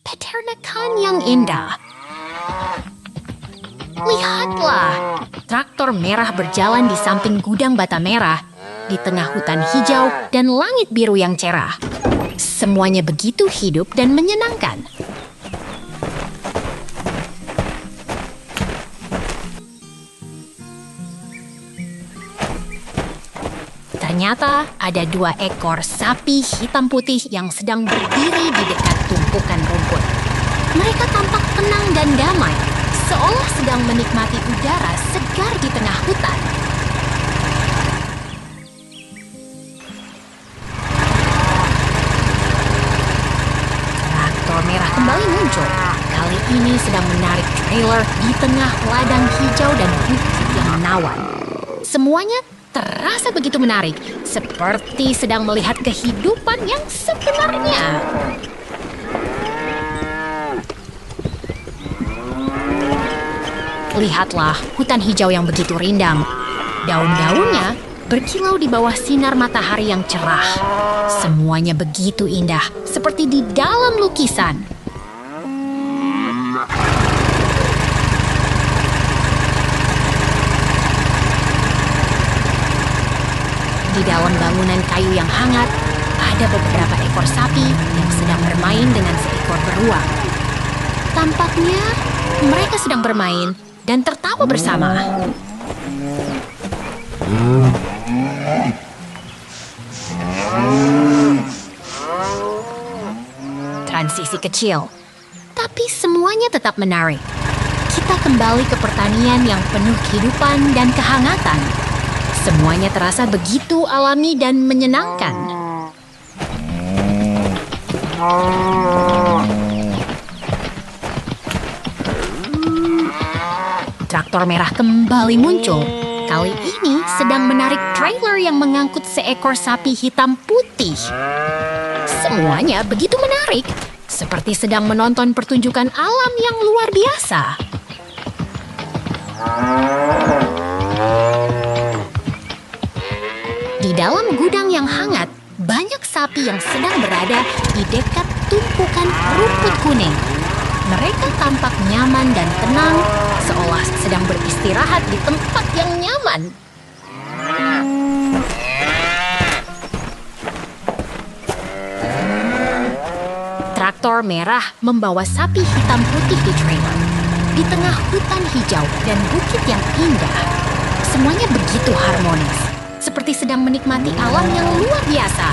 peternakan yang indah. Lihatlah, traktor merah berjalan di samping gudang bata merah, di tengah hutan hijau dan langit biru yang cerah. Semuanya begitu hidup dan menyenangkan. Ternyata ada 2 ekor sapi hitam putih yang sedang berdiri di dekat tumpukan rumput. Mereka tampak tenang dan damai, seolah sedang menikmati udara segar di tengah hutan. Traktor merah kembali muncul. Kali ini sedang menarik trailer di tengah ladang hijau dan bukit yang menawan. Semuanya terasa begitu menarik, seperti sedang melihat kehidupan yang sebenarnya. Lihatlah hutan hijau yang begitu rindang. Daun-daunnya berkilau di bawah sinar matahari yang cerah. Semuanya begitu indah, seperti di dalam lukisan. Di dalam bangunan kayu yang hangat, ada beberapa ekor sapi yang sedang bermain dengan seekor beruang. Tampaknya mereka sedang bermain dan tertawa bersama. Transisi kecil, tapi semuanya tetap menarik. Kita kembali ke pertanian yang penuh kehidupan dan kehangatan. Semuanya terasa begitu alami dan menyenangkan. Traktor merah kembali muncul. Kali ini sedang menarik trailer yang mengangkut seekor sapi hitam putih. Semuanya begitu menarik, seperti sedang menonton pertunjukan alam yang luar biasa. Di dalam gudang yang hangat, banyak sapi yang sedang berada di dekat tumpukan rumput kuning. Mereka tampak nyaman dan tenang, seolah sedang beristirahat di tempat yang nyaman. Traktor merah membawa sapi hitam putih di trailer. Di tengah hutan hijau dan bukit yang indah, semuanya begitu harmonis, seperti sedang menikmati alam yang luar biasa.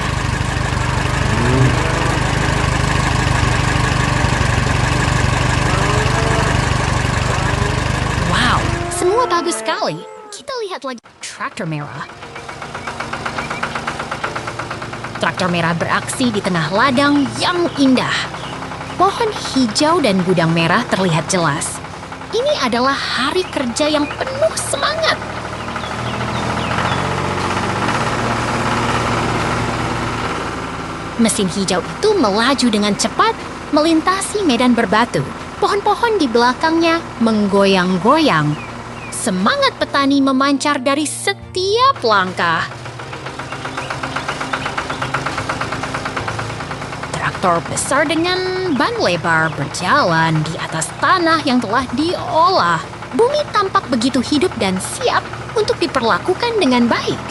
Wow, semua bagus sekali. Kita lihat lagi traktor merah. Traktor merah beraksi di tengah ladang yang indah. Pohon hijau dan gudang merah terlihat jelas. Ini adalah hari kerja yang penuh semangat. Mesin hijau itu melaju dengan cepat, melintasi medan berbatu. Pohon-pohon di belakangnya menggoyang-goyang. Semangat petani memancar dari setiap langkah. Traktor besar dengan ban lebar berjalan di atas tanah yang telah diolah. Bumi tampak begitu hidup dan siap untuk diperlakukan dengan baik.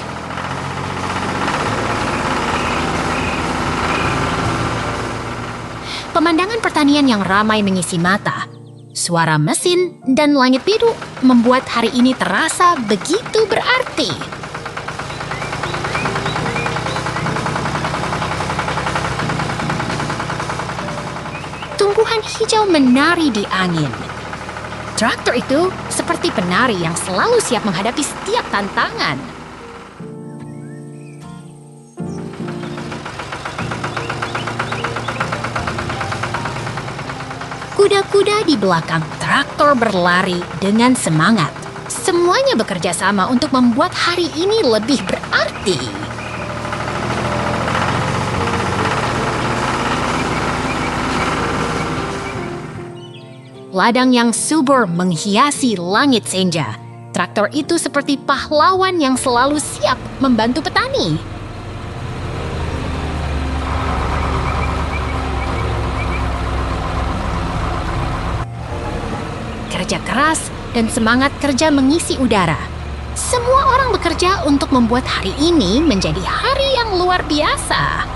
Pemandangan pertanian yang ramai mengisi mata. Suara mesin dan langit biru membuat hari ini terasa begitu berarti. Tumbuhan hijau menari di angin. Traktor itu seperti penari yang selalu siap menghadapi setiap tantangan. Kuda-kuda di belakang traktor berlari dengan semangat. Semuanya bekerja sama untuk membuat hari ini lebih berarti. Ladang yang subur menghiasi langit senja. Traktor itu seperti pahlawan yang selalu siap membantu petani. kerja keras dan semangat kerja mengisi udara. Semua orang bekerja untuk membuat hari ini menjadi hari yang luar biasa.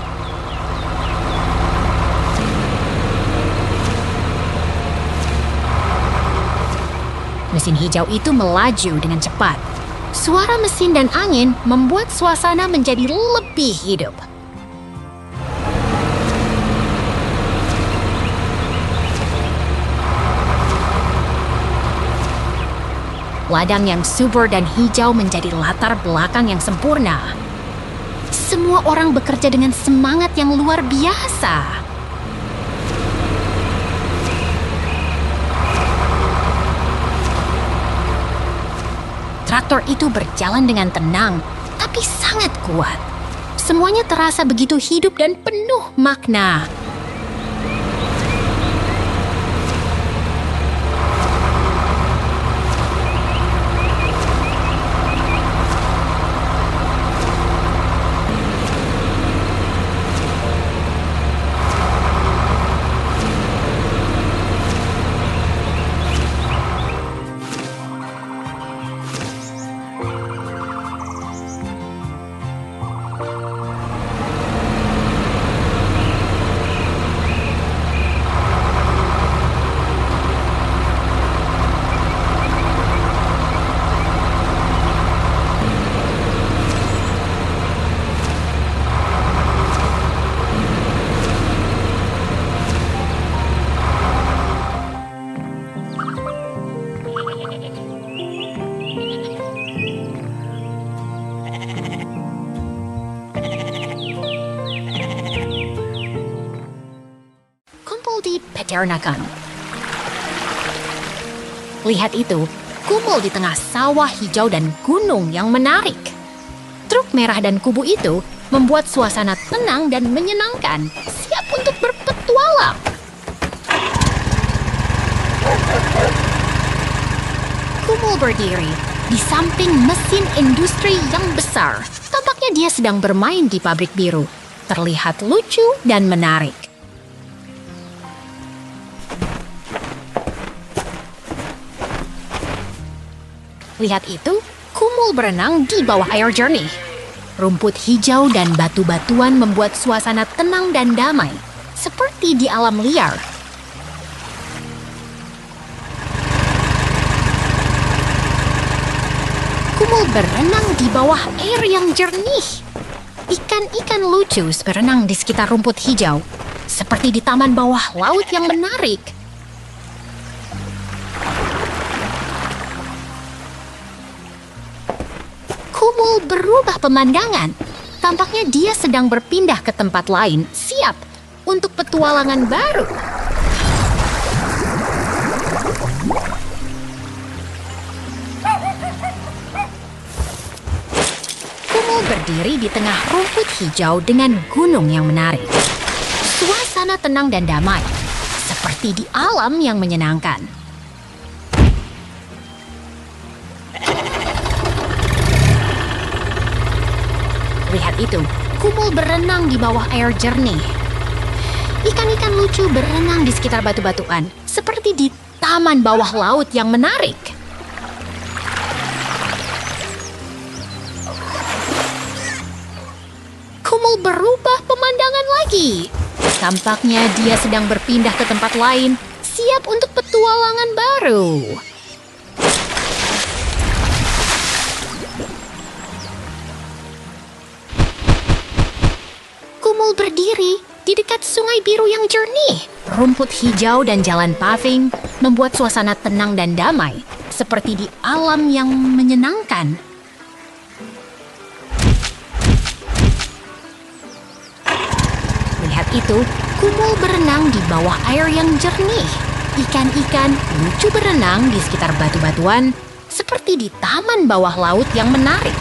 Mesin hijau itu melaju dengan cepat. Suara mesin dan angin membuat suasana menjadi lebih hidup. Ladang yang subur dan hijau menjadi latar belakang yang sempurna. Semua orang bekerja dengan semangat yang luar biasa. Traktor itu berjalan dengan tenang, tapi sangat kuat. Semuanya terasa begitu hidup dan penuh makna. Di peternakan. Lihat itu, kumpul di tengah sawah hijau dan gunung yang menarik. Truk merah dan kubu itu membuat suasana tenang dan menyenangkan, siap untuk berpetualang. Kumpul berdiri di samping mesin industri yang besar. Tampaknya dia sedang bermain di pabrik biru. Terlihat lucu dan menarik. Lihat itu, Kumul berenang di bawah air jernih. Rumput hijau dan batu-batuan membuat suasana tenang dan damai, seperti di alam liar. Kumul berenang di bawah air yang jernih. Ikan-ikan lucu berenang di sekitar rumput hijau, seperti di taman bawah laut yang menarik. Kumul berubah pemandangan. Tampaknya dia sedang berpindah ke tempat lain, siap untuk petualangan baru. Kumul berdiri di tengah rumput hijau dengan gunung yang menarik. Suasana tenang dan damai, seperti di alam yang menyenangkan. Lihat itu, Kumul berenang di bawah air jernih. Ikan-ikan lucu berenang di sekitar batu-batuan, seperti di taman bawah laut yang menarik. Kumul berubah pemandangan lagi. Tampaknya dia sedang berpindah ke tempat lain, siap untuk petualangan baru. Kumul berdiri di dekat sungai biru yang jernih. Rumput hijau dan jalan paving membuat suasana tenang dan damai, seperti di alam yang menyenangkan. Lihat itu, Kumul berenang di bawah air yang jernih. Ikan-ikan lucu berenang di sekitar batu-batuan, seperti di taman bawah laut yang menarik.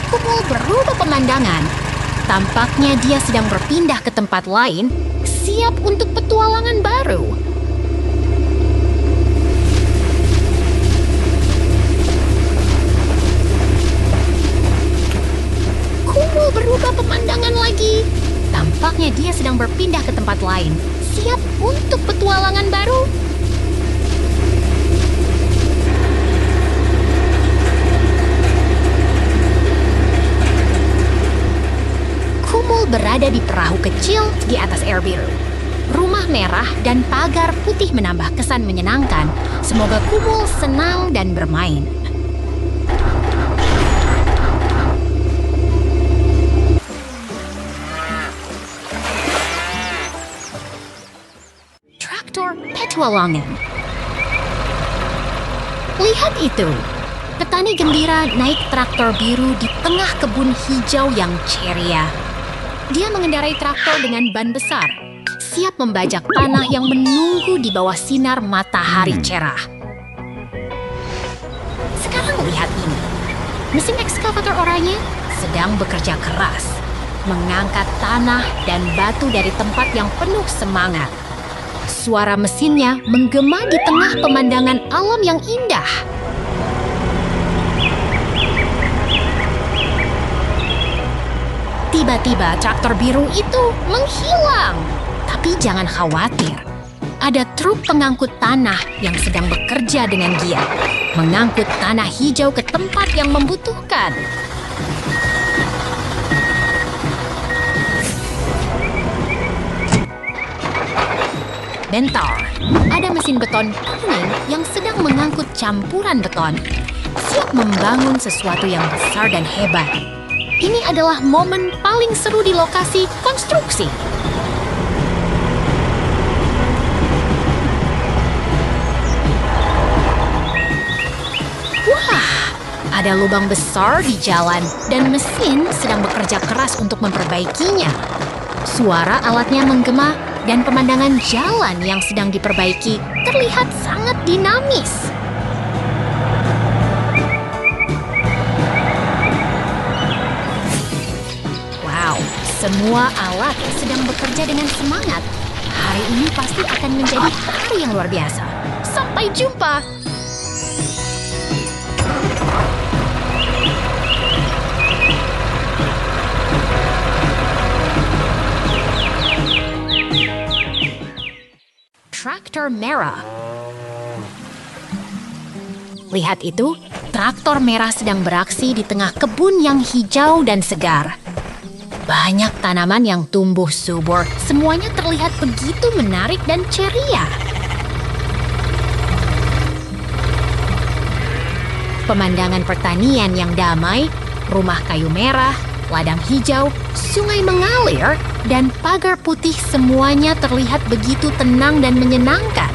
Kumul berubah pemandangan. Tampaknya dia sedang berpindah ke tempat lain, siap untuk petualangan baru. Kumul berubah pemandangan lagi. Tampaknya Nampaknya dia sedang berpindah ke tempat lain, siap untuk petualangan baru. Kumul berada di perahu kecil di atas air biru. Rumah merah dan pagar putih menambah kesan menyenangkan. Semoga Kumul senang dan bermain. Traktor petualangan. Lihat itu. Petani gembira naik traktor biru di tengah kebun hijau yang ceria. Dia mengendarai traktor dengan ban besar, siap membajak tanah yang menunggu di bawah sinar matahari cerah. Sekarang lihat ini. Mesin ekskavator oranye sedang bekerja keras, mengangkat tanah dan batu dari tempat yang penuh semangat. Suara mesinnya menggema di tengah pemandangan alam yang indah. Tiba-tiba traktor biru itu menghilang. Tapi jangan khawatir. Ada truk pengangkut tanah yang sedang bekerja dengan giat, mengangkut tanah hijau ke tempat yang membutuhkan. Bentar, ada mesin beton kuning yang sedang mengangkut campuran beton, siap membangun sesuatu yang besar dan hebat. Ini adalah momen paling seru di lokasi konstruksi. Wah, ada lubang besar di jalan dan mesin sedang bekerja keras untuk memperbaikinya. Suara alatnya menggema dan pemandangan jalan yang sedang diperbaiki terlihat sangat dinamis. Semua alat sedang bekerja dengan semangat. Hari ini pasti akan menjadi hari yang luar biasa. Sampai jumpa! Traktor merah. Lihat itu, traktor merah sedang beraksi di tengah kebun yang hijau dan segar. Banyak tanaman yang tumbuh subur, semuanya terlihat begitu menarik dan ceria. Pemandangan pertanian yang damai, rumah kayu merah, ladang hijau, sungai mengalir, dan pagar putih semuanya terlihat begitu tenang dan menyenangkan.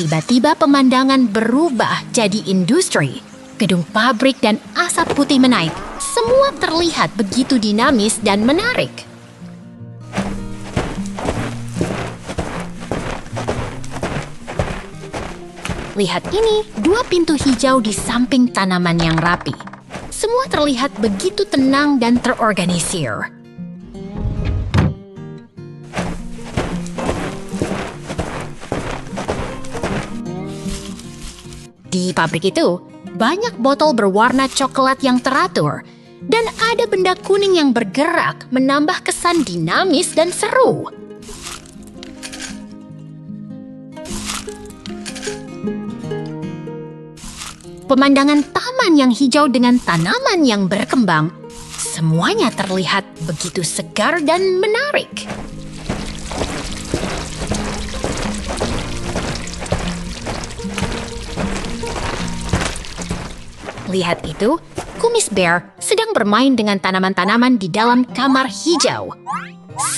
Tiba-tiba pemandangan berubah jadi industri. Gedung pabrik dan asap putih menaik. Semua terlihat begitu dinamis dan menarik. Lihat ini, dua pintu hijau di samping tanaman yang rapi. Semua terlihat begitu tenang dan terorganisir. Di pabrik itu, banyak botol berwarna coklat yang teratur, dan ada benda kuning yang bergerak menambah kesan dinamis dan seru. Pemandangan taman yang hijau dengan tanaman yang berkembang, semuanya terlihat begitu segar dan menarik. Lihat itu, kumis bear sedang bermain dengan tanaman-tanaman di dalam kamar hijau.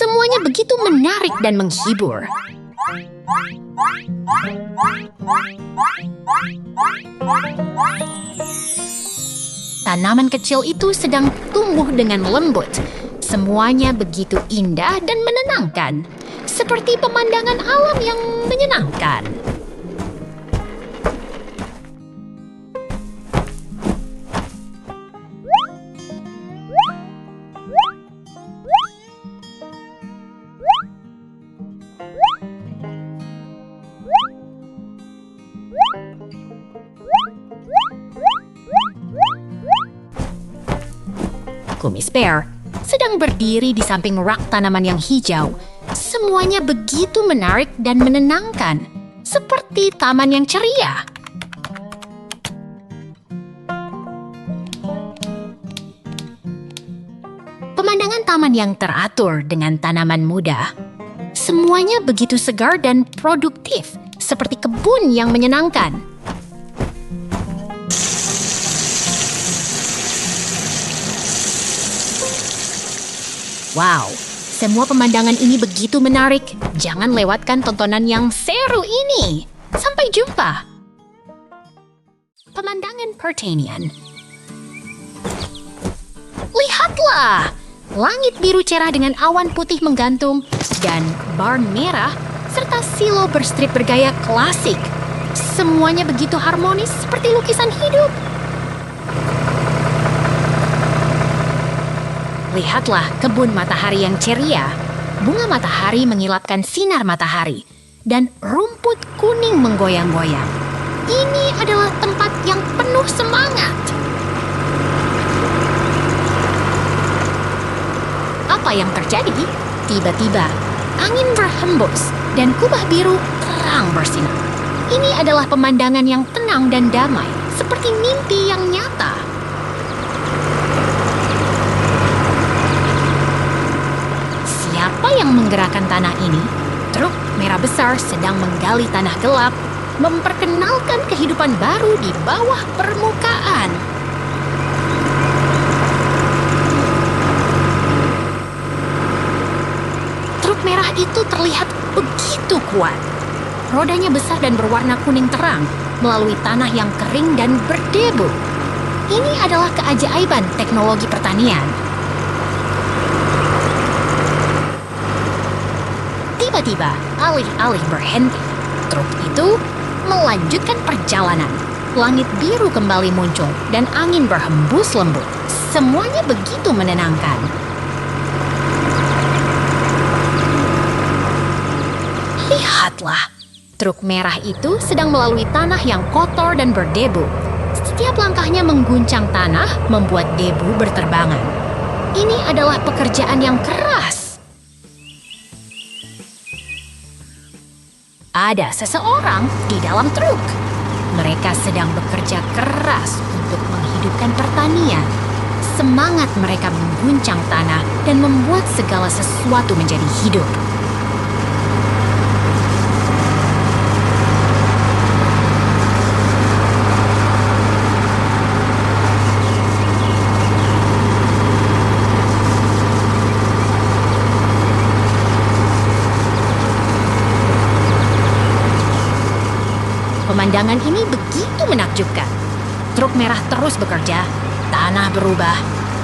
Semuanya begitu menarik dan menghibur. Tanaman kecil itu sedang tumbuh dengan lembut. Semuanya begitu indah dan menenangkan, seperti pemandangan alam yang menyenangkan. Kumis Bear sedang berdiri di samping rak tanaman yang hijau. Semuanya begitu menarik dan menenangkan, seperti taman yang ceria. Pemandangan taman yang teratur dengan tanaman muda. Semuanya begitu segar dan produktif, seperti kebun yang menyenangkan. Wow, semua pemandangan ini begitu menarik. Jangan lewatkan tontonan yang seru ini. Sampai jumpa. Pemandangan pertanian. Lihatlah! Langit biru cerah dengan awan putih menggantung dan barn merah serta silo berstrip bergaya klasik. Semuanya begitu harmonis seperti lukisan hidup. Lihatlah kebun matahari yang ceria. Bunga matahari mengilapkan sinar matahari dan rumput kuning menggoyang-goyang. Ini adalah tempat yang penuh semangat. Apa yang terjadi? Tiba-tiba, angin berhembus dan kubah biru terang bersinar. Ini adalah pemandangan yang tenang dan damai, seperti mimpi yang nyata. Siapa yang menggerakkan tanah ini? Truk merah besar sedang menggali tanah gelap, memperkenalkan kehidupan baru di bawah permukaan. Truk merah itu terlihat begitu kuat. Rodanya besar dan berwarna kuning terang melalui tanah yang kering dan berdebu. Ini adalah keajaiban teknologi pertanian. Tiba-tiba, alih-alih berhenti, truk itu melanjutkan perjalanan. Langit biru kembali muncul dan angin berhembus lembut. Semuanya begitu menenangkan. Lihatlah, truk merah itu sedang melalui tanah yang kotor dan berdebu. Setiap langkahnya mengguncang tanah, membuat debu berterbangan. Ini adalah pekerjaan yang keras. Ada seseorang di dalam truk. Mereka sedang bekerja keras untuk menghidupkan pertanian. Semangat mereka mengguncang tanah dan membuat segala sesuatu menjadi hidup. Pemandangan ini begitu menakjubkan. Truk merah terus bekerja, tanah berubah,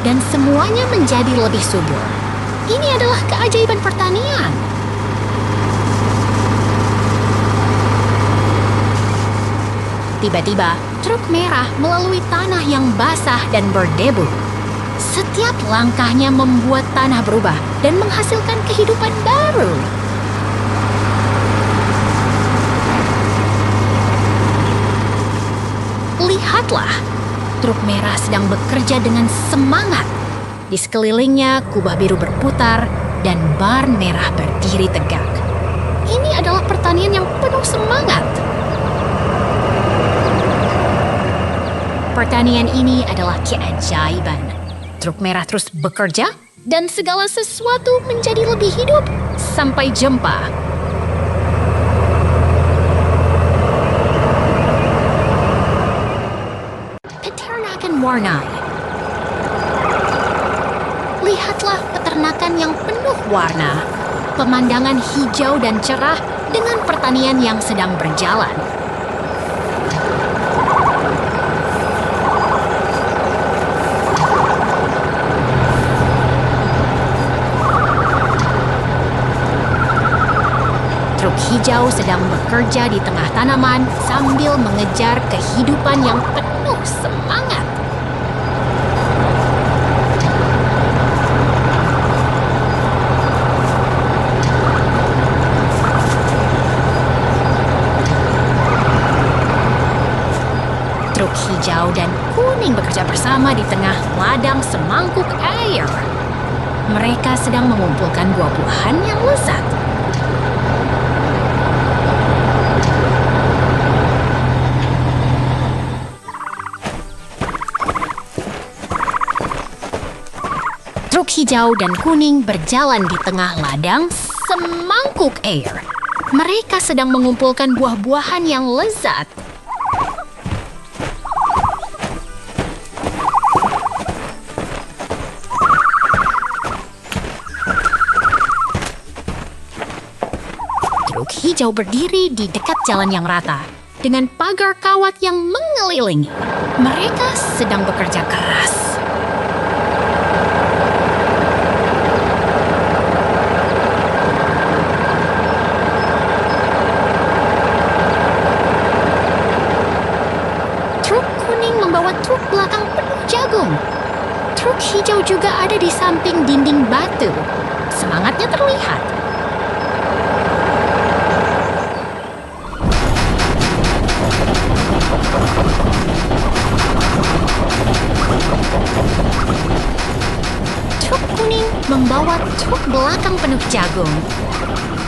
dan semuanya menjadi lebih subur. Ini adalah keajaiban pertanian. Tiba-tiba, truk merah melalui tanah yang basah dan berdebu. Setiap langkahnya membuat tanah berubah dan menghasilkan kehidupan baru. Lihatlah, truk merah sedang bekerja dengan semangat. Di sekelilingnya, kubah biru berputar dan barn merah berdiri tegak. Ini adalah pertanian yang penuh semangat. Pertanian ini adalah keajaiban. Truk merah terus bekerja dan segala sesuatu menjadi lebih hidup. Sampai jumpa. Warnai. Lihatlah peternakan yang penuh warna, pemandangan hijau dan cerah dengan pertanian yang sedang berjalan. Truk hijau sedang bekerja di tengah tanaman sambil mengejar kehidupan yang penuh semangat. Truk hijau dan kuning bekerja bersama. bersama di tengah ladang semangkuk air. Mereka sedang mengumpulkan buah-buahan yang lezat. Truk hijau dan kuning berjalan di tengah ladang semangkuk air. Mereka sedang mengumpulkan buah-buahan yang lezat. Truk hijau berdiri di dekat jalan yang rata, dengan pagar kawat yang mengelilingi. Mereka sedang bekerja keras. Truk kuning membawa truk belakang penuh jagung. Truk hijau juga ada di samping dinding batu. Semangatnya terlihat. Truk kuning membawa truk belakang penuh jagung.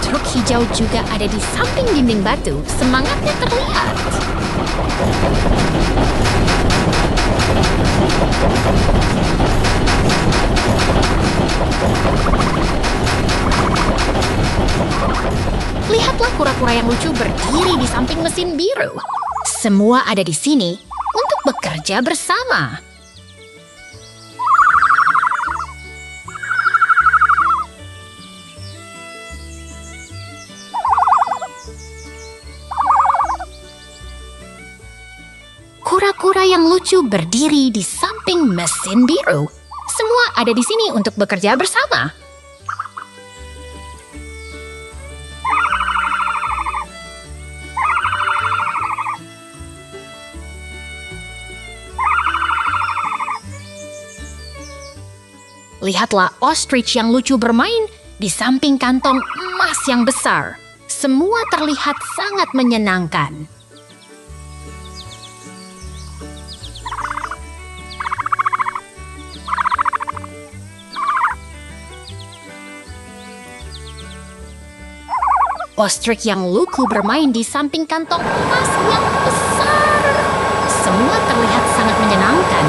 Truk hijau juga ada di samping dinding batu. Semangatnya terlihat. Lihatlah kura-kura yang lucu berdiri di samping mesin biru. Semua ada di sini untuk bekerja bersama. Kura-kura yang lucu berdiri di samping mesin biru. Semua ada di sini untuk bekerja bersama. Lihatlah ostrich yang lucu bermain di samping kantong emas yang besar. Semua terlihat sangat menyenangkan. Ostrich yang lucu bermain di samping kantong emas yang besar. Semua terlihat sangat menyenangkan.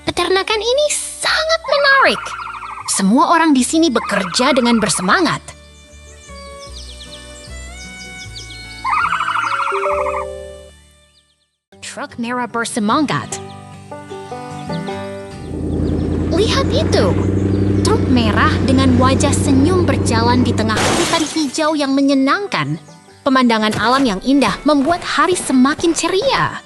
Peternakan ini sangat menarik. Semua orang di sini bekerja dengan bersemangat. Truk merah bersemangat. Lihat itu. Truk merah dengan wajah senyum berjalan di tengah hutan hijau yang menyenangkan. Pemandangan alam yang indah membuat hari semakin ceria.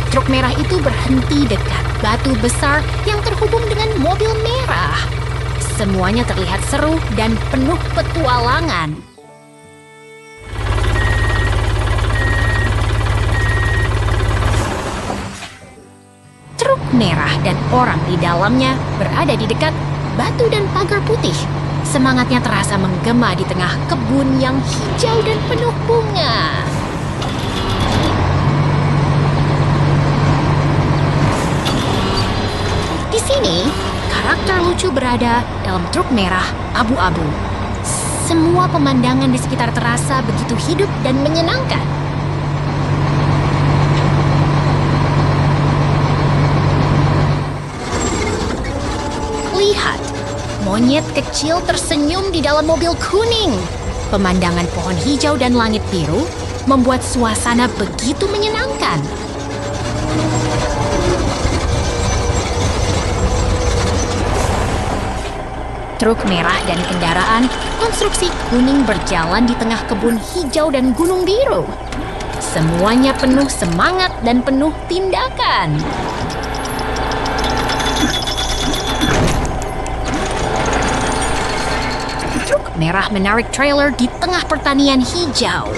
Truk merah itu berhenti dekat batu besar yang terhubung dengan mobil merah. Semuanya terlihat seru dan penuh petualangan. Truk merah dan orang di dalamnya berada di dekat batu dan pagar putih. Semangatnya terasa menggema di tengah kebun yang hijau dan penuh bunga. Di sini, karakter lucu berada dalam truk merah abu-abu. Semua pemandangan di sekitar terasa begitu hidup dan menyenangkan. Lihat, monyet kecil tersenyum di dalam mobil kuning. Pemandangan pohon hijau dan langit biru membuat suasana begitu menyenangkan. Truk merah dan kendaraan konstruksi kuning berjalan di tengah kebun hijau dan gunung biru. Semuanya penuh semangat dan penuh tindakan. Truk merah menarik trailer di tengah pertanian hijau.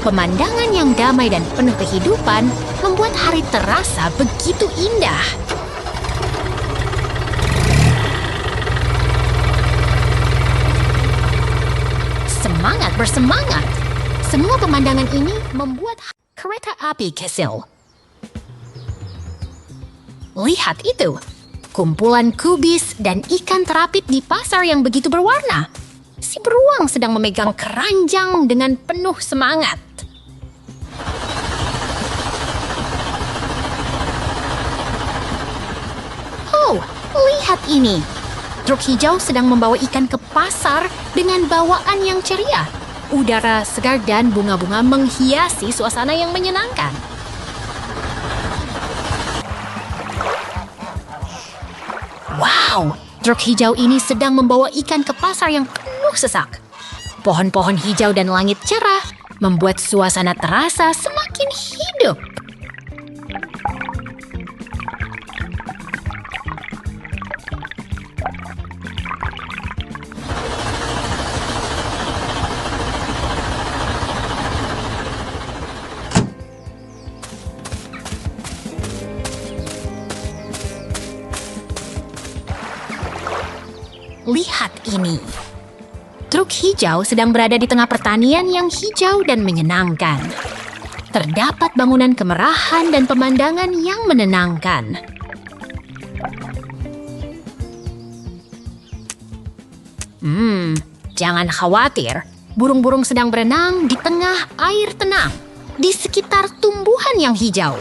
Pemandangan yang damai dan penuh kehidupan membuat hari terasa begitu indah. Semangat bersemangat. Semua pemandangan ini membuat kereta api kesil. Lihat itu, kumpulan kubis dan ikan terapit di pasar yang begitu berwarna. Si beruang sedang memegang keranjang dengan penuh semangat. Oh, lihat ini. Truk hijau sedang membawa ikan ke pasar dengan bawaan yang ceria. Udara segar dan bunga-bunga menghiasi suasana yang menyenangkan. Wow, truk hijau ini sedang membawa ikan ke pasar yang penuh sesak. Pohon-pohon hijau dan langit cerah membuat suasana terasa semakin hidup. Lihat ini. Truk hijau sedang berada di tengah pertanian yang hijau dan menyenangkan. Terdapat bangunan kemerahan dan pemandangan yang menenangkan. Jangan khawatir. Burung-burung sedang berenang di tengah air tenang. Di sekitar tumbuhan yang hijau.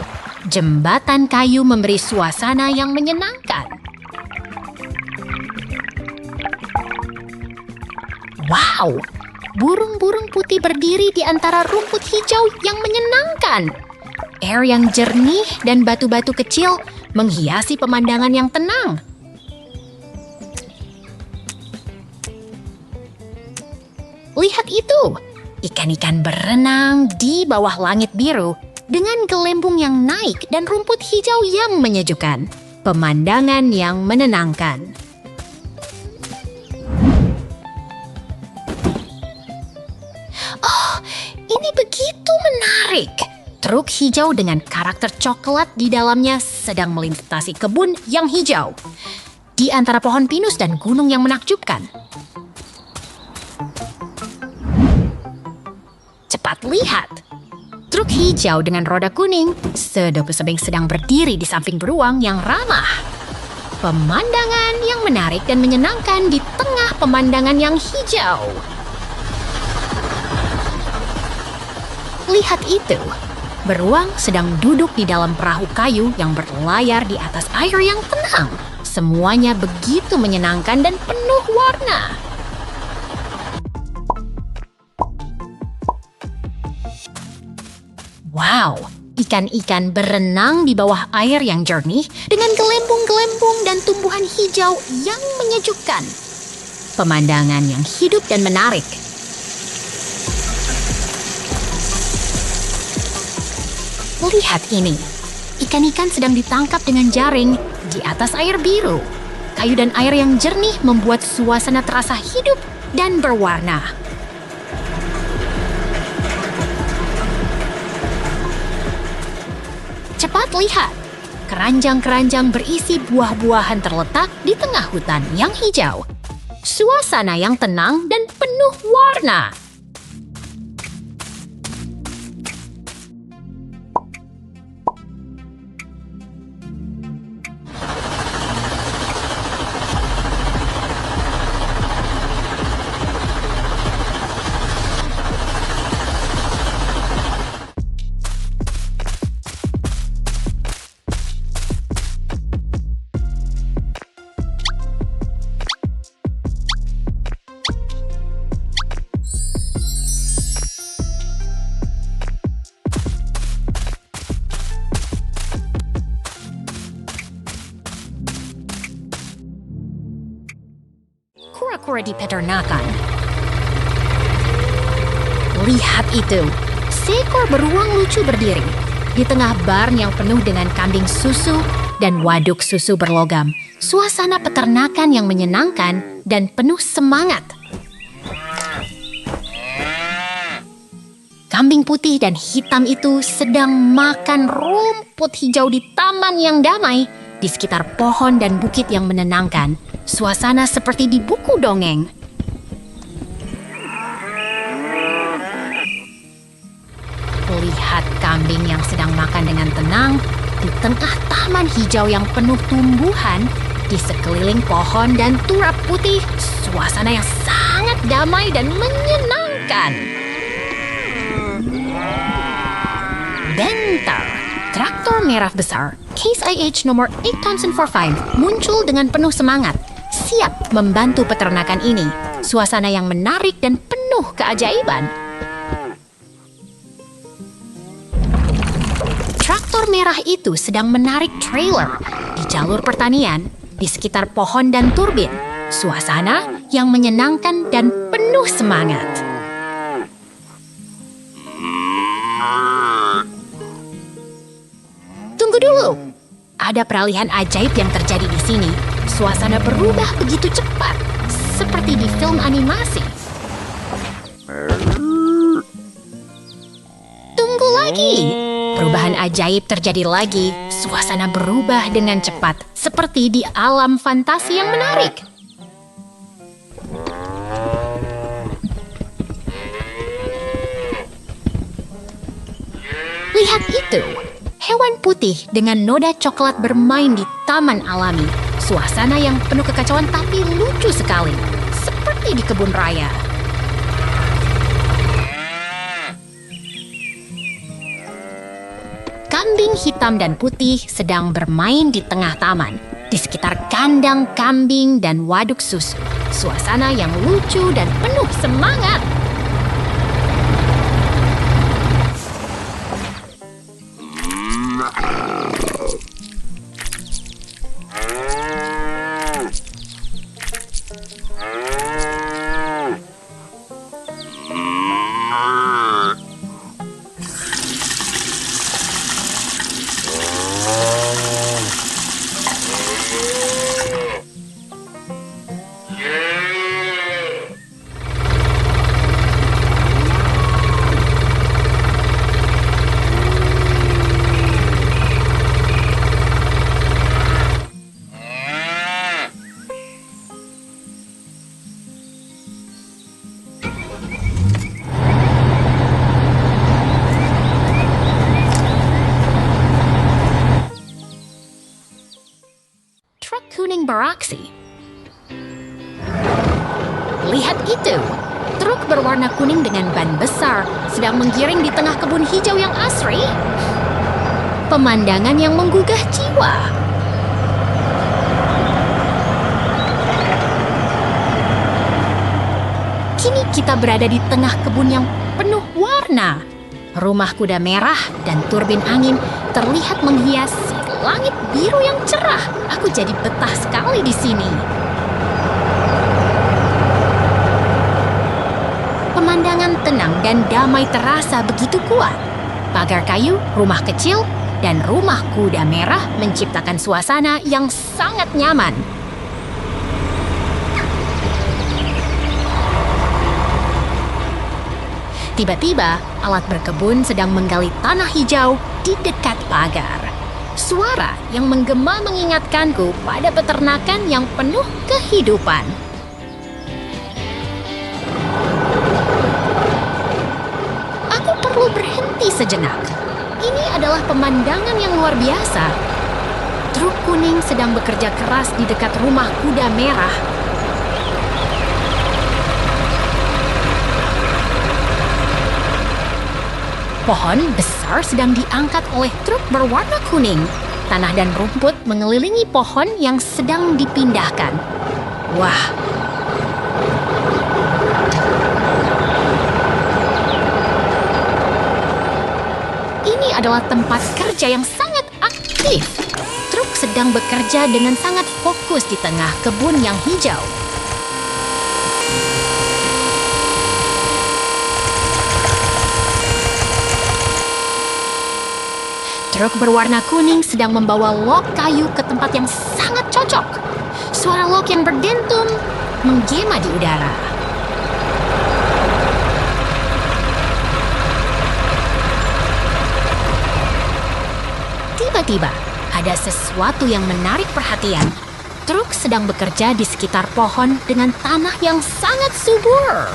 Jembatan kayu memberi suasana yang menyenangkan. Wow, burung-burung putih berdiri di antara rumput hijau yang menyenangkan. Air yang jernih dan batu-batu kecil menghiasi pemandangan yang tenang. Lihat itu, ikan-ikan berenang di bawah langit biru dengan gelembung yang naik dan rumput hijau yang menyejukkan. Pemandangan yang menenangkan. Ini begitu menarik. Truk hijau dengan karakter coklat di dalamnya sedang melintasi kebun yang hijau. Di antara pohon pinus dan gunung yang menakjubkan. Cepat lihat. Truk hijau dengan roda kuning sedang berdiri di samping beruang yang ramah. Pemandangan yang menarik dan menyenangkan di tengah pemandangan yang hijau. Lihat itu, beruang sedang duduk di dalam perahu kayu yang berlayar di atas air yang tenang. Semuanya begitu menyenangkan dan penuh warna. Wow, ikan-ikan berenang di bawah air yang jernih dengan gelembung-gelembung dan tumbuhan hijau yang menyejukkan. Pemandangan yang hidup dan menarik. Lihat ini, ikan-ikan sedang ditangkap dengan jaring di atas air biru. Kayu dan air yang jernih membuat suasana terasa hidup dan berwarna. Cepat lihat, keranjang-keranjang berisi buah-buahan terletak di tengah hutan yang hijau. Suasana yang tenang dan penuh warna. Kura-kura di peternakan. Lihat itu, seekor beruang lucu berdiri di tengah barn yang penuh dengan kambing susu dan waduk susu berlogam. Suasana peternakan yang menyenangkan dan penuh semangat. Kambing putih dan hitam itu sedang makan rumput hijau di taman yang damai di sekitar pohon dan bukit yang menenangkan. Suasana seperti di buku dongeng. Lihat kambing yang sedang makan dengan tenang di tengah taman hijau yang penuh tumbuhan di sekeliling pohon dan turap putih. Suasana yang sangat damai dan menyenangkan. Bentar, traktor merah besar Case IH nomor 8045 muncul dengan penuh semangat, siap membantu peternakan ini. Suasana yang menarik dan penuh keajaiban. Traktor merah itu sedang menarik trailer di jalur pertanian di sekitar pohon dan turbin. Suasana yang menyenangkan dan penuh semangat. Tunggu dulu. Ada peralihan ajaib yang terjadi di sini. Suasana berubah begitu cepat, seperti di film animasi. Tunggu lagi. Perubahan ajaib terjadi lagi. Suasana berubah dengan cepat, seperti di alam fantasi yang menarik. Lihat itu. Hewan putih dengan noda coklat bermain di taman alami. Suasana yang penuh kekacauan tapi lucu sekali, seperti di kebun raya. Kambing hitam dan putih sedang bermain di tengah taman, di sekitar kandang kambing dan waduk susu. Suasana yang lucu dan penuh semangat. Truk kuning beraksi. Lihat itu, truk berwarna kuning dengan ban besar sedang menggiring di tengah kebun hijau yang asri. Pemandangan yang menggugah jiwa. Kini kita berada di tengah kebun yang penuh warna. Rumah kuda merah dan turbin angin terlihat menghiasi langit biru yang cerah. Aku jadi betah sekali di sini. Pemandangan tenang dan damai terasa begitu kuat. Pagar kayu, rumah kecil, dan rumah kuda merah menciptakan suasana yang sangat nyaman. Tiba-tiba, alat berkebun sedang menggali tanah hijau di dekat pagar. Suara yang menggema mengingatkanku pada peternakan yang penuh kehidupan. Aku perlu berhenti sejenak. Ini adalah pemandangan yang luar biasa. Truk kuning sedang bekerja keras di dekat rumah kuda merah. Pohon besar sedang diangkat oleh truk berwarna kuning. Tanah dan rumput mengelilingi pohon yang sedang dipindahkan. Wah! Ini adalah tempat kerja yang sangat aktif. Truk sedang bekerja dengan sangat fokus di tengah kebun yang hijau. Truk berwarna kuning sedang membawa log kayu ke tempat yang sangat cocok. Suara log yang berdentum menggema di udara. Tiba-tiba, ada sesuatu yang menarik perhatian. Truk sedang bekerja di sekitar pohon dengan tanah yang sangat subur.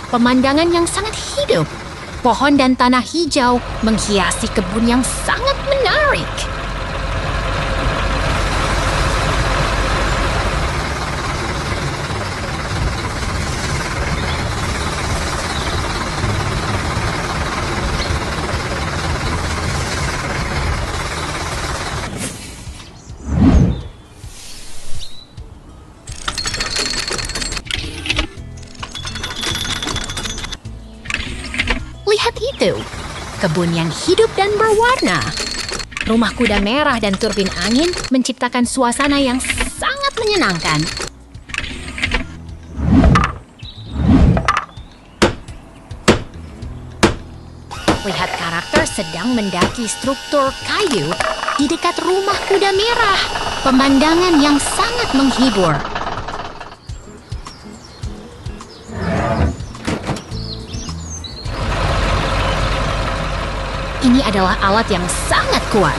Pemandangan yang sangat hidup. Pohon dan tanah hijau menghiasi kebun yang sangat menarik. Lihat itu, kebun yang hidup dan berwarna. Rumah kuda merah dan turbin angin menciptakan suasana yang sangat menyenangkan. Lihat karakter sedang mendaki struktur kayu di dekat rumah kuda merah. Pemandangan yang sangat menghibur. Ini adalah alat yang sangat kuat.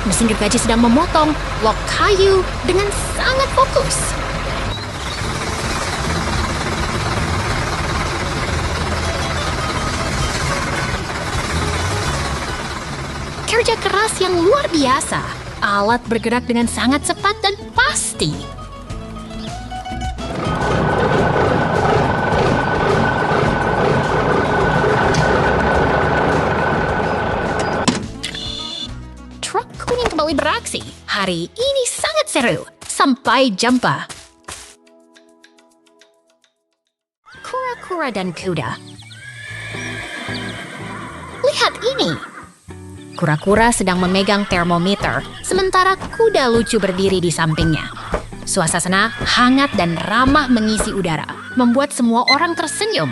Mesin gergaji sedang memotong log kayu dengan sangat fokus. Kerja keras yang luar biasa. Alat bergerak dengan sangat cepat dan pasti. Truk kuning kembali beraksi. Hari ini sangat seru. Sampai jumpa. Kura-kura dan kuda. Lihat ini. Kura-kura sedang memegang termometer, sementara kuda lucu berdiri di sampingnya. Suasana hangat dan ramah mengisi udara, membuat semua orang tersenyum.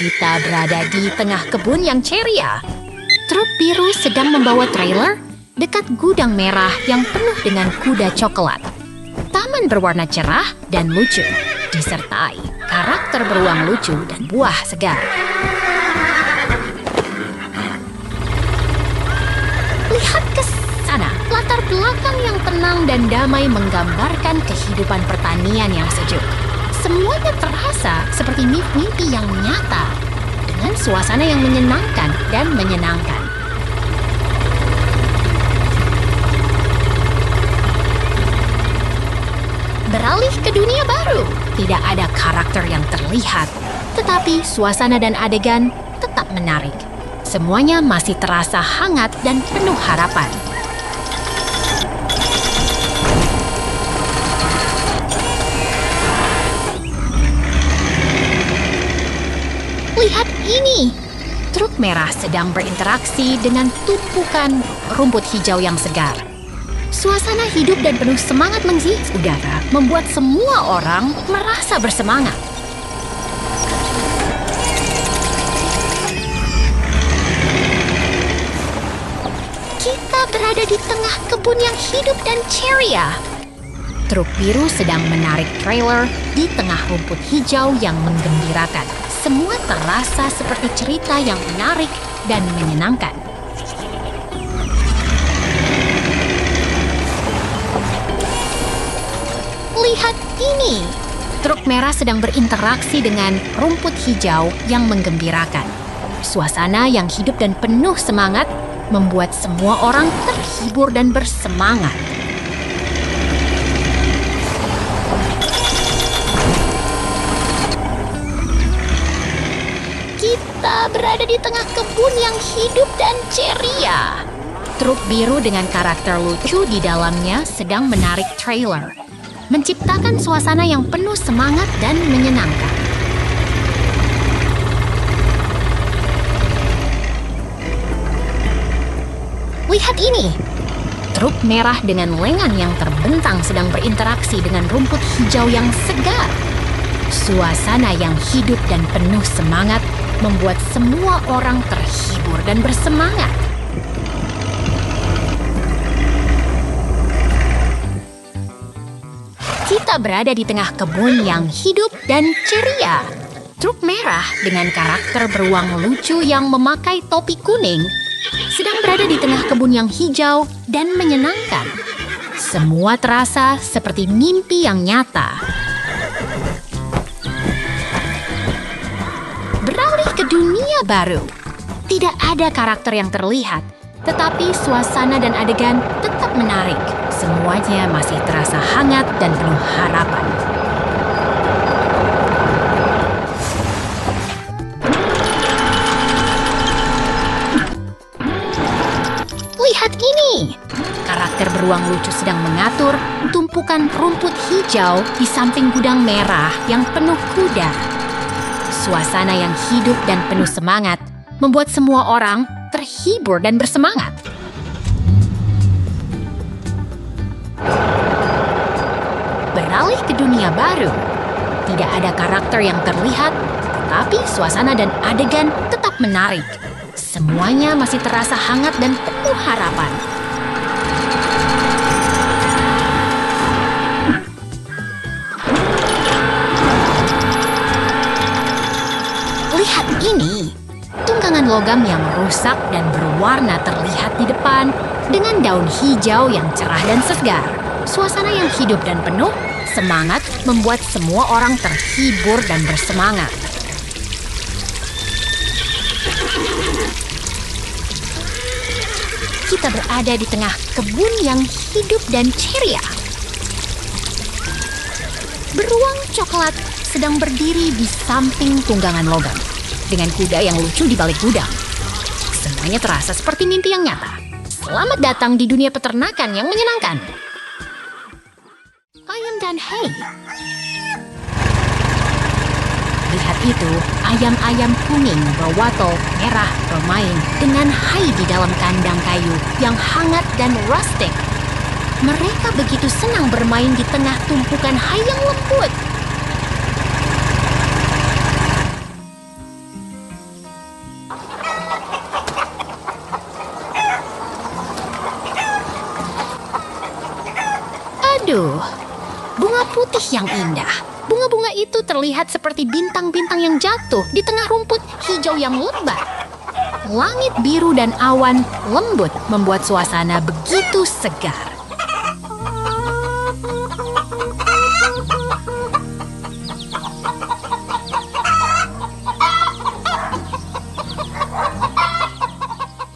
Kita berada di tengah kebun yang ceria. Truk biru sedang membawa trailer dekat gudang merah yang penuh dengan kuda coklat. Taman berwarna cerah dan lucu, disertai karakter beruang lucu dan buah segar. Lihat ke sana, latar belakang yang tenang dan damai menggambarkan kehidupan pertanian yang sejuk. Semuanya terasa seperti mimpi yang nyata, dengan suasana yang menyenangkan dan menyenangkan. Beralih ke dunia baru, tidak ada karakter yang terlihat, tetapi suasana dan adegan tetap menarik. Semuanya masih terasa hangat dan penuh harapan. Lihat ini! Truk merah sedang berinteraksi dengan tumpukan rumput hijau yang segar. Suasana hidup dan penuh semangat mengisi udara membuat semua orang merasa bersemangat. Kita berada di tengah kebun yang hidup dan ceria. Truk biru sedang menarik trailer di tengah rumput hijau yang menggembirakan. Semua terasa seperti cerita yang menarik dan menyenangkan. Lihat ini! Truk merah sedang berinteraksi dengan rumput hijau yang menggembirakan. Suasana yang hidup dan penuh semangat membuat semua orang terhibur dan bersemangat. Kita berada di tengah kebun yang hidup dan ceria. Truk biru dengan karakter lucu di dalamnya sedang menarik trailer, menciptakan suasana yang penuh semangat dan menyenangkan. Lihat ini, Truk merah dengan lengan yang terbentang sedang berinteraksi dengan rumput hijau yang segar. Suasana yang hidup dan penuh semangat membuat semua orang terhibur dan bersemangat. Kita berada di tengah kebun yang hidup dan ceria. Truk merah dengan karakter beruang lucu yang memakai topi kuning sedang berada di tengah kebun yang hijau dan menyenangkan. Semua terasa seperti mimpi yang nyata. Beralih ke dunia baru. Tidak ada karakter yang terlihat, tetapi suasana dan adegan tetap menarik. Semuanya masih terasa hangat dan penuh harapan. Lihat ini! Karakter beruang lucu sedang mengatur tumpukan rumput hijau di samping gudang merah yang penuh kuda. Suasana yang hidup dan penuh semangat membuat semua orang terhibur dan bersemangat. Beralih ke dunia baru. Tidak ada karakter yang terlihat, tetapi suasana dan adegan tetap menarik. Semuanya masih terasa hangat dan penuh harapan. Lihat ini! Tunggangan logam yang rusak dan berwarna terlihat di depan dengan daun hijau yang cerah dan segar. Suasana yang hidup dan penuh semangat membuat semua orang terhibur dan bersemangat. Kita berada di tengah kebun yang hidup dan ceria. Beruang coklat sedang berdiri di samping tunggangan logam dengan kuda yang lucu di balik gudang. Semuanya terasa seperti mimpi yang nyata. Selamat datang di dunia peternakan yang menyenangkan. Ayam dan hay. Lihat itu, ayam-ayam kuning berwatel merah bermain dengan hay di dalam kandang kayu yang hangat dan rustik. Mereka begitu senang bermain di tengah tumpukan hay yang lembut. Aduh, bunga putih yang indah. Bunga-bunga itu terlihat seperti bintang-bintang yang jatuh di tengah rumput hijau yang lebat. Langit biru dan awan lembut membuat suasana begitu segar.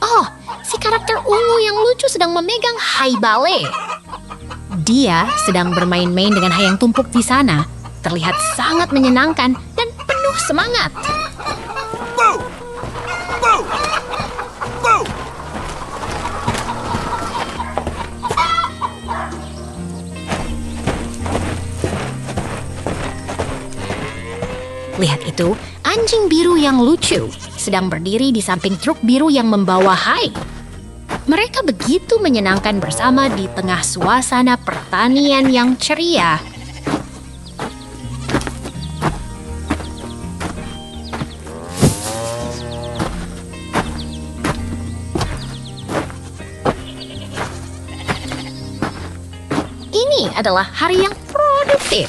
Oh, si karakter ungu yang lucu sedang memegang hay bale. Dia sedang bermain-main dengan hay yang tumpuk di sana. Terlihat sangat menyenangkan dan penuh semangat. Boo! Boo! Boo! Lihat itu, anjing biru yang lucu sedang berdiri di samping truk biru yang membawa hay. Mereka begitu menyenangkan bersama di tengah suasana pertanian yang ceria. Ini adalah hari yang produktif.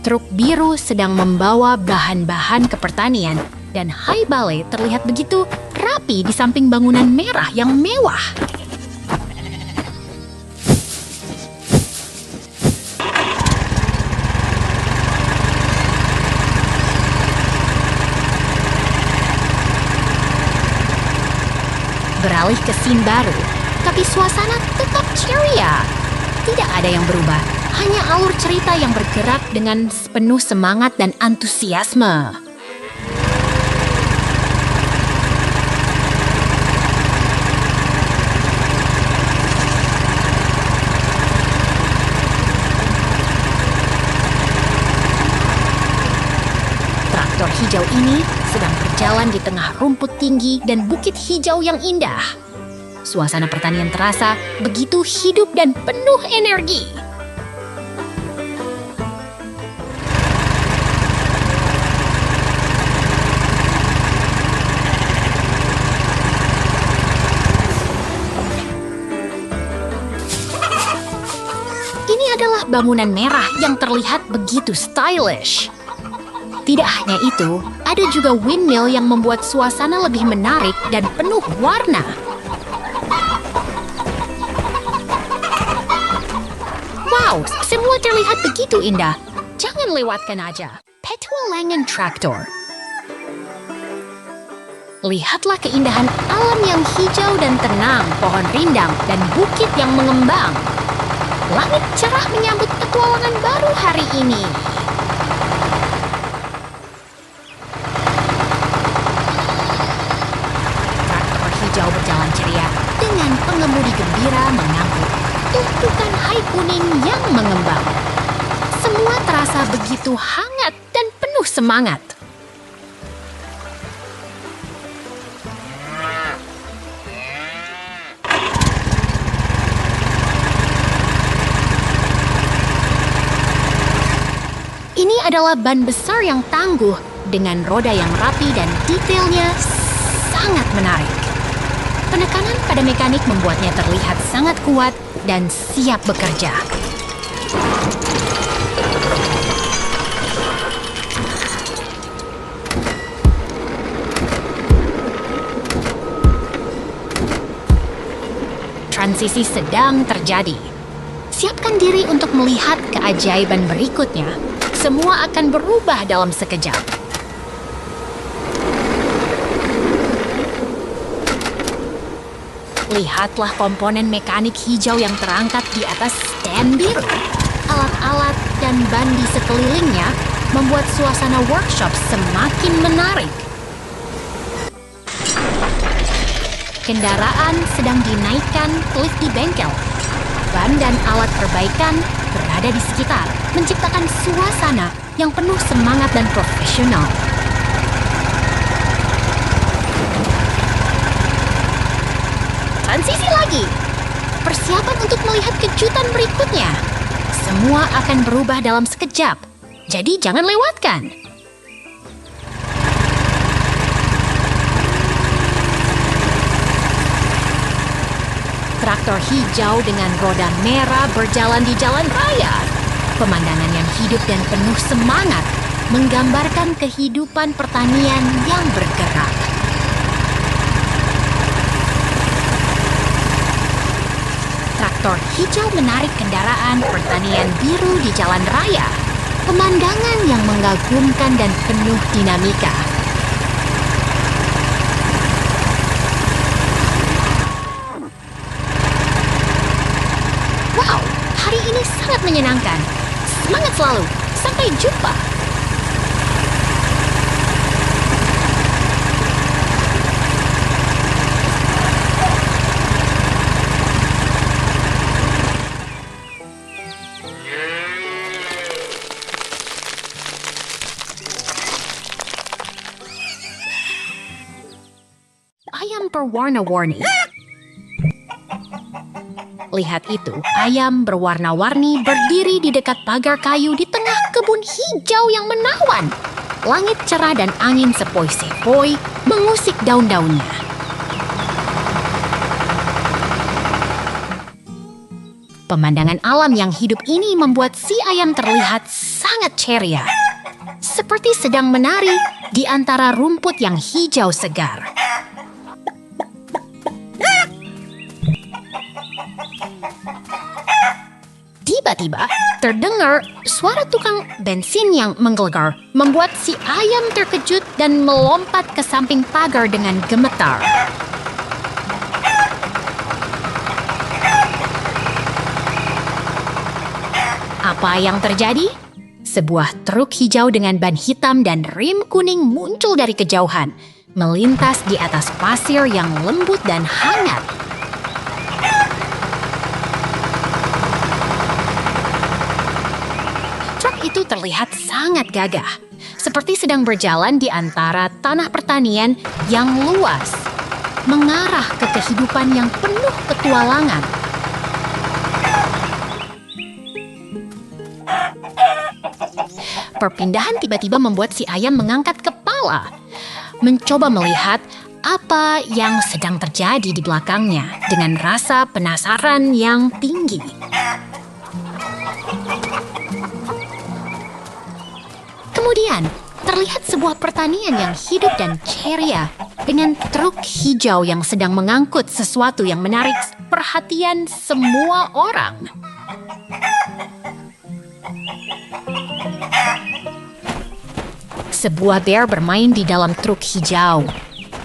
Truk biru sedang membawa bahan-bahan ke pertanian dan hay bale terlihat begitu rapi di samping bangunan merah yang mewah. Beralih ke scene baru, tapi suasana tetap ceria. Tidak ada yang berubah, hanya alur cerita yang bergerak dengan penuh semangat dan antusiasme. Traktor hijau ini sedang berjalan di tengah rumput tinggi dan bukit hijau yang indah. Suasana pertanian terasa begitu hidup dan penuh energi. Ini adalah bangunan merah yang terlihat begitu stylish. Tidak hanya itu, ada juga windmill yang membuat suasana lebih menarik dan penuh warna. Wow, semua terlihat begitu indah. Jangan lewatkan aja. Petualangan traktor. Lihatlah keindahan alam yang hijau dan tenang, pohon rindang, dan bukit yang mengembang. Langit cerah menyambut petualangan baru hari ini. Traktor hijau berjalan ceria dengan pengemudi gembira mengangkut tumpukan hai kuning yang mengembang. Semua terasa begitu hangat dan penuh semangat. Ini adalah ban besar yang tangguh dengan roda yang rapi dan detailnya sangat menarik. Penekanan pada mekanik membuatnya terlihat sangat kuat dan siap bekerja. Transisi sedang terjadi. Siapkan diri untuk melihat keajaiban berikutnya. Semua akan berubah dalam sekejap. Lihatlah komponen mekanik hijau yang terangkat di atas stand biru. Alat-alat dan ban di sekelilingnya membuat suasana workshop semakin menarik. Kendaraan sedang dinaikkan lift di bengkel. Ban dan alat perbaikan berada di sekitar, menciptakan suasana yang penuh semangat dan profesional. Transisi lagi. Persiapan untuk melihat kejutan berikutnya. Semua akan berubah dalam sekejap, jadi jangan lewatkan. Traktor hijau dengan roda merah berjalan di jalan raya. Pemandangan yang hidup dan penuh semangat menggambarkan kehidupan pertanian yang bergerak. Traktor hijau menarik kendaraan pertanian biru di jalan raya. Pemandangan yang mengagumkan dan penuh dinamika. Wow, hari ini sangat menyenangkan. Semangat selalu. Sampai jumpa. Ayam berwarna-warni. Lihat itu, ayam berwarna-warni berdiri di dekat pagar kayu di tengah kebun hijau yang menawan. Langit cerah dan angin sepoi-sepoi mengusik daun-daunnya. Pemandangan alam yang hidup ini membuat si ayam terlihat sangat ceria. Seperti sedang menari di antara rumput yang hijau segar. Tiba-tiba, terdengar suara tukang bensin yang menggelegar, membuat si ayam terkejut dan melompat ke samping pagar dengan gemetar. Apa yang terjadi? Sebuah truk hijau dengan ban hitam dan rim kuning muncul dari kejauhan, melintas di atas pasir yang lembut dan hangat. Itu terlihat sangat gagah, seperti sedang berjalan di antara tanah pertanian yang luas. mengarah ke kehidupan yang penuh petualangan. Perpindahan tiba-tiba membuat si ayam mengangkat kepala, mencoba melihat apa yang sedang terjadi di belakangnya dengan rasa penasaran yang tinggi. Kemudian, terlihat sebuah pertanian yang hidup dan ceria dengan truk hijau yang sedang mengangkut sesuatu yang menarik perhatian semua orang. Sebuah bear bermain di dalam truk hijau,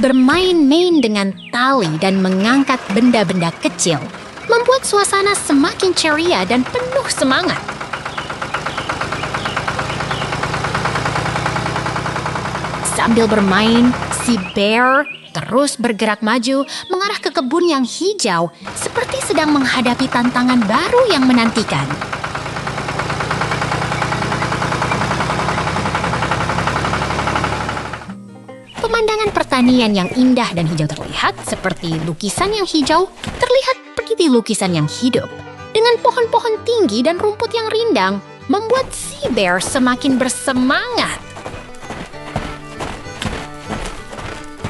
bermain-main dengan tali dan mengangkat benda-benda kecil, membuat suasana semakin ceria dan penuh semangat. Sambil bermain, si bear terus bergerak maju mengarah ke kebun yang hijau seperti sedang menghadapi tantangan baru yang menantikan. Pemandangan pertanian yang indah dan hijau terlihat seperti lukisan yang hijau terlihat seperti lukisan yang hidup. Dengan pohon-pohon tinggi dan rumput yang rindang, membuat si bear semakin bersemangat.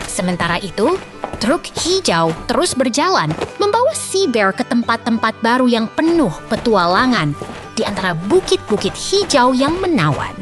Sementara itu, truk hijau terus berjalan, membawa si bear ke tempat-tempat baru yang penuh petualangan di antara bukit-bukit hijau yang menawan.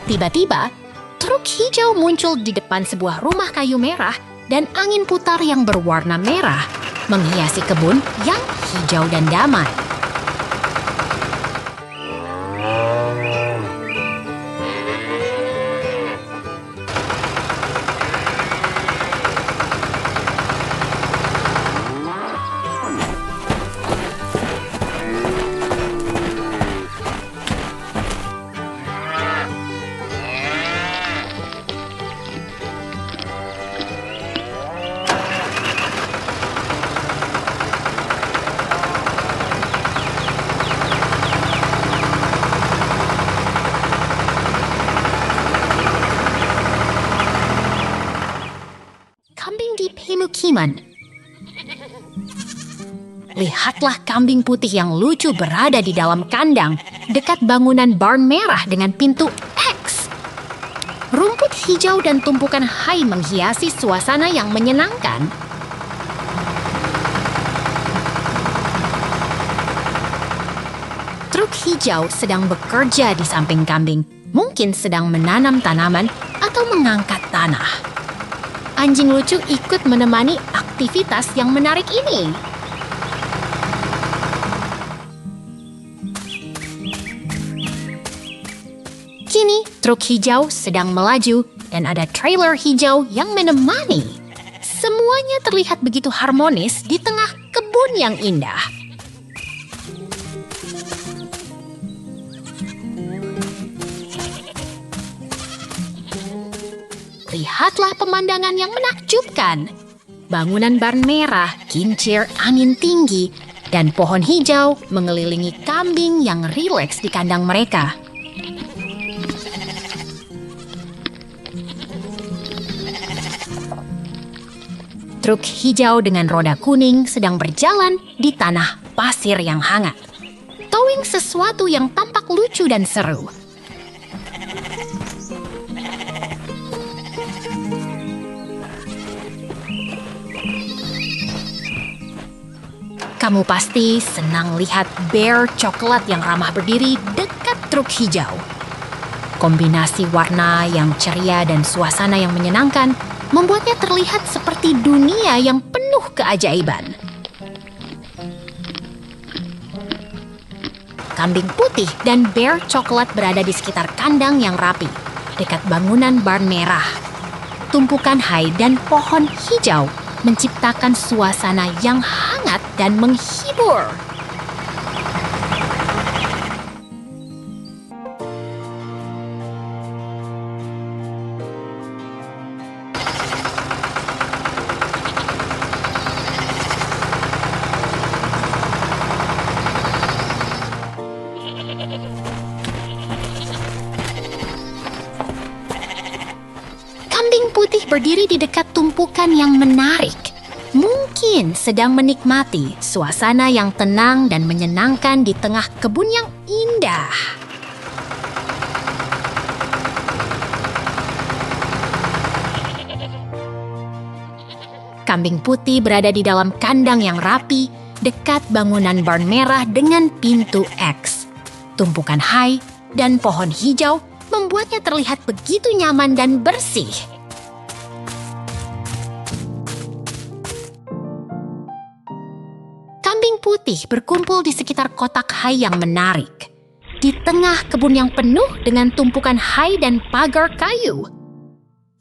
Tiba-tiba, truk hijau muncul di depan sebuah rumah kayu merah dan angin putar yang berwarna merah menghiasi kebun yang hijau dan damai. Kambing di pemukiman. Lihatlah kambing putih yang lucu berada di dalam kandang dekat bangunan barn merah dengan pintu X. Rumput hijau dan tumpukan hai menghiasi suasana yang menyenangkan. Truk hijau sedang bekerja di samping kambing, mungkin sedang menanam tanaman atau mengangkat tanah. Anjing lucu ikut menemani aktivitas yang menarik ini. Kini, truk hijau sedang melaju dan ada trailer hijau yang menemani. Semuanya terlihat begitu harmonis di tengah kebun yang indah. Lihatlah pemandangan yang menakjubkan. Bangunan barn merah, kincir angin tinggi, dan pohon hijau mengelilingi kambing yang rileks di kandang mereka. Truk hijau dengan roda kuning sedang berjalan di tanah pasir yang hangat, towing sesuatu yang tampak lucu dan seru. Kamu pasti senang lihat bear coklat yang ramah berdiri dekat truk hijau. Kombinasi warna yang ceria dan suasana yang menyenangkan membuatnya terlihat seperti dunia yang penuh keajaiban. Kambing putih dan bear coklat berada di sekitar kandang yang rapi, dekat bangunan barn merah. Tumpukan hai dan pohon hijau menciptakan suasana yang hangat dan menghibur. Kambing putih berdiri di dekat tumpukan yang menarik. Mungkin sedang menikmati suasana yang tenang dan menyenangkan di tengah kebun yang indah. Kambing putih berada di dalam kandang yang rapi, dekat bangunan barn merah dengan pintu X. Tumpukan hai dan pohon hijau membuatnya terlihat begitu nyaman dan bersih. Kambing putih berkumpul di sekitar kotak hai yang menarik. Di tengah kebun yang penuh dengan tumpukan hai dan pagar kayu.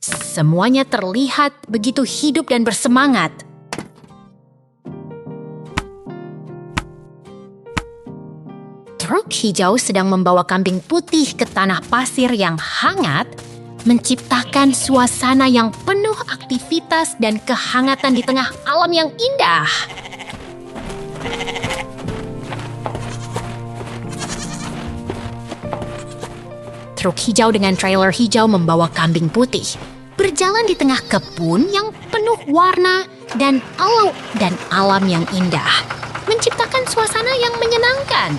Semuanya terlihat begitu hidup dan bersemangat. Truk hijau sedang membawa kambing putih ke tanah pasir yang hangat, menciptakan suasana yang penuh aktivitas dan kehangatan di tengah alam yang indah. Truk hijau dengan trailer hijau membawa kambing putih berjalan di tengah kebun yang penuh warna dan alam yang indah, menciptakan suasana yang menyenangkan.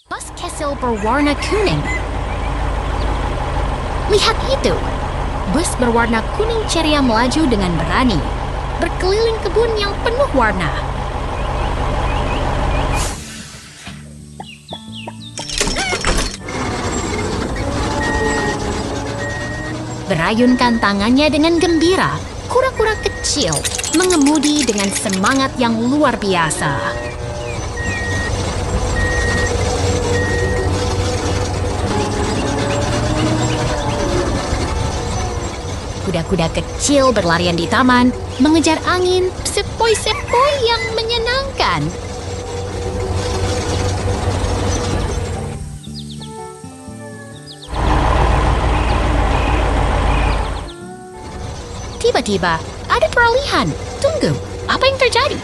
Bus Kessel berwarna kuning. Lihat itu! Bus berwarna kuning ceria melaju dengan berani, berkeliling kebun yang penuh warna. Berayunkan tangannya dengan gembira, kura-kura kecil mengemudi dengan semangat yang luar biasa. Kuda-kuda kecil berlarian di taman, mengejar angin, sepoi-sepoi yang menyenangkan. Tiba-tiba, ada peralihan. Tunggu, apa yang terjadi?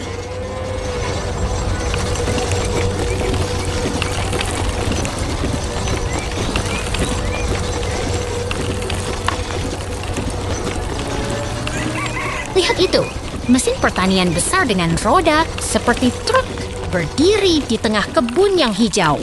Lihat itu, mesin pertanian besar dengan roda seperti truk berdiri di tengah kebun yang hijau.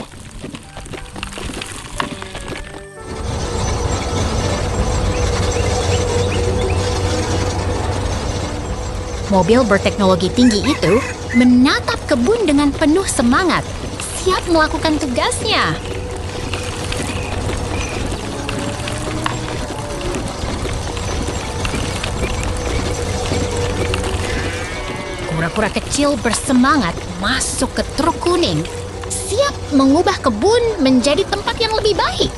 Mobil berteknologi tinggi itu menatap kebun dengan penuh semangat, siap melakukan tugasnya. Kura-kura kecil bersemangat masuk ke truk kuning, siap mengubah kebun menjadi tempat yang lebih baik.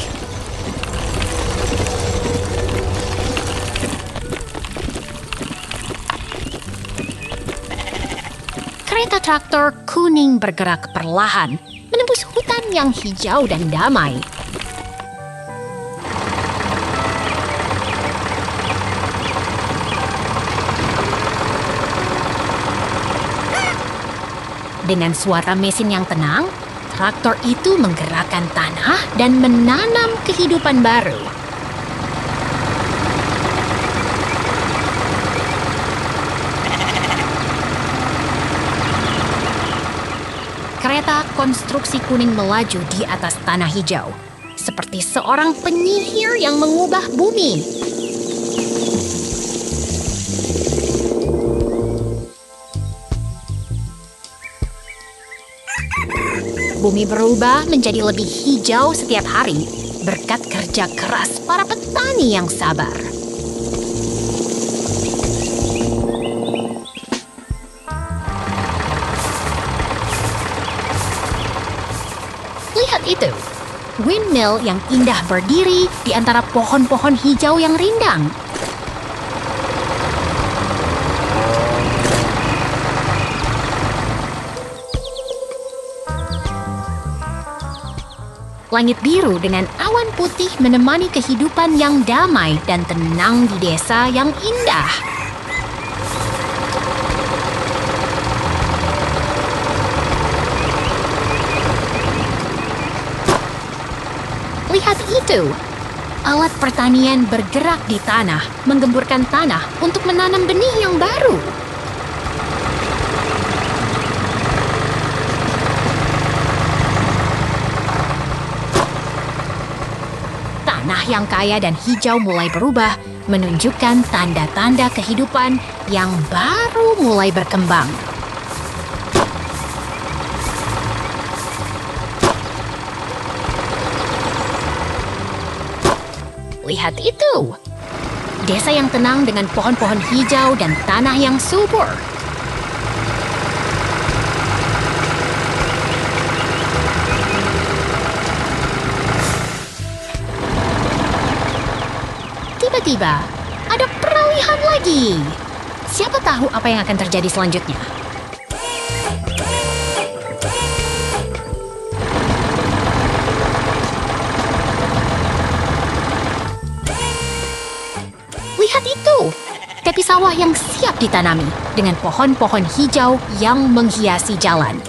Kereta traktor kuning bergerak perlahan, menembus hutan yang hijau dan damai. Dengan suara mesin yang tenang, traktor itu menggerakkan tanah dan menanam kehidupan baru. Kereta konstruksi kuning melaju di atas tanah hijau, seperti seorang penyihir yang mengubah bumi. Bumi berubah menjadi lebih hijau setiap hari berkat kerja keras para petani yang sabar. Lihat itu, windmill yang indah berdiri di antara pohon-pohon hijau yang rindang. Langit biru dengan awan putih menemani kehidupan yang damai dan tenang di desa yang indah. Lihat itu, alat pertanian bergerak di tanah, menggemburkan tanah untuk menanam benih yang baru. Tanah yang kaya dan hijau mulai berubah, menunjukkan tanda-tanda kehidupan yang baru mulai berkembang. Lihat itu, desa yang tenang dengan pohon-pohon hijau dan tanah yang subur. Tiba-tiba, ada peralihan lagi. Siapa tahu apa yang akan terjadi selanjutnya? Lihat itu, tepi sawah yang siap ditanami dengan pohon-pohon hijau yang menghiasi jalan.